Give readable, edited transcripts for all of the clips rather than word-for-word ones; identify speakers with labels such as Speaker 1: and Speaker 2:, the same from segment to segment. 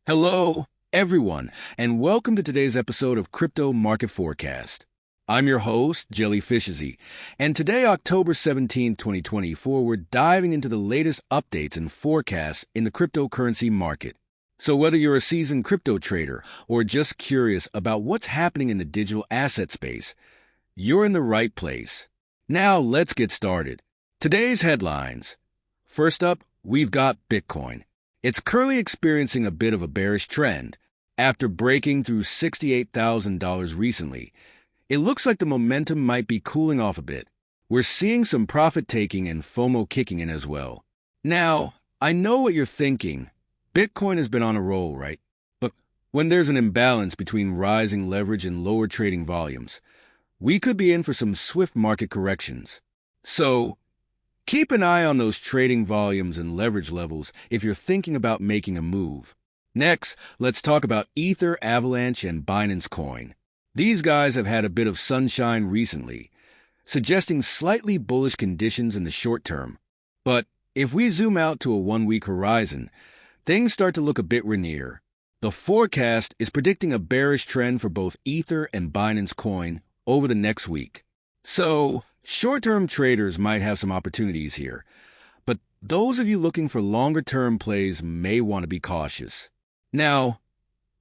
Speaker 1: Hello, everyone, and welcome to today's episode of Crypto Market Forecast. I'm your host, Jellyfishy, and today, October 17, 2024, we're diving into the latest updates and forecasts in the cryptocurrency market. So whether you're a seasoned crypto trader or just curious about what's happening in the digital asset space, you're in the right place. Now, let's get started. Today's headlines. First up, we've got Bitcoin. It's currently experiencing a bit of a bearish trend. After breaking through $68,000 recently, it looks like the momentum might be cooling off a bit. We're seeing some profit-taking and FOMO kicking in as well. Now, I know what you're thinking. Bitcoin has been on a roll, right? But when there's an imbalance between rising leverage and lower trading volumes, we could be in for some swift market corrections. So, keep an eye on those trading volumes and leverage levels if you're thinking about making a move. Next, let's talk about Ether, Avalanche, and Binance Coin. These guys have had a bit of sunshine recently, suggesting slightly bullish conditions in the short term. But if we zoom out to a one-week horizon, things start to look a bit rainier. The forecast is predicting a bearish trend for both Ether and Binance Coin over the next week. So, short-term traders might have some opportunities here, but those of you looking for longer-term plays may want to be cautious. Now,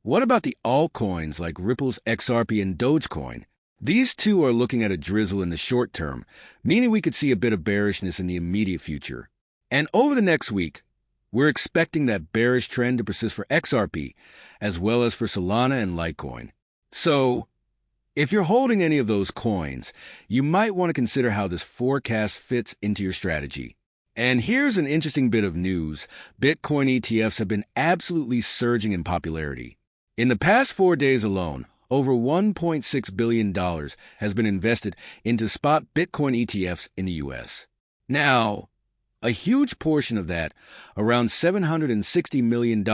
Speaker 1: what about the altcoins like Ripple's XRP and Dogecoin? These two are looking at a drizzle in the short term, meaning we could see a bit of bearishness in the immediate future. And over the next week, we're expecting that bearish trend to persist for XRP, as well as for Solana and Litecoin. So, if you're holding any of those coins, you might want to consider how this forecast fits into your strategy. And here's an interesting bit of news. Bitcoin ETFs have been absolutely surging in popularity. In the past 4 days alone, over $1.6 billion has been invested into spot Bitcoin ETFs in the U.S. Now, a huge portion of that, around $760 million,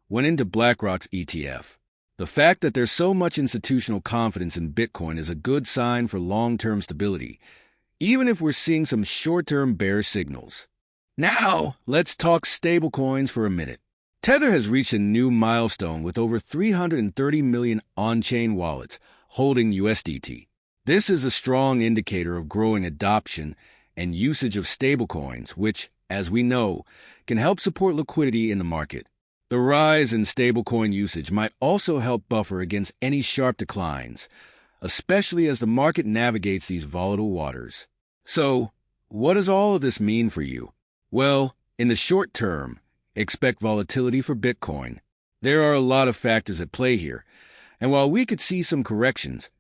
Speaker 1: went into BlackRock's ETF. The fact that there's so much institutional confidence in Bitcoin is a good sign for long-term stability, even if we're seeing some short-term bearish signals. Now, let's talk stablecoins for a minute. Tether has reached a new milestone with over 330 million on-chain wallets holding USDT. This is a strong indicator of growing adoption and usage of stablecoins, which, as we know, can help support liquidity in the market. The rise in stablecoin usage might also help buffer against any sharp declines, especially as the market navigates these volatile waters. So, what does all of this mean for you? Well, in the short term, expect volatility for Bitcoin. There are a lot of factors at play here, and while we could see some corrections,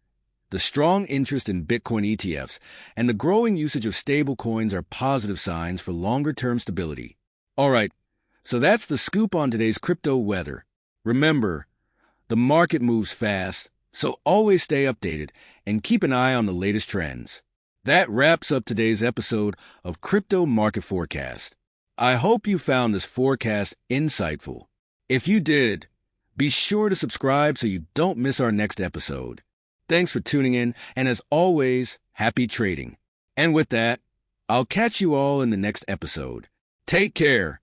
Speaker 1: the strong interest in Bitcoin ETFs and the growing usage of stablecoins are positive signs for longer-term stability. All right. So that's the scoop on today's crypto weather. Remember, the market moves fast, so always stay updated and keep an eye on the latest trends. That wraps up today's episode of Crypto Market Forecast. I hope you found this forecast insightful. If you did, be sure to subscribe so you don't miss our next episode. Thanks for tuning in, and as always, happy trading. And with that, I'll catch you all in the next episode. Take care.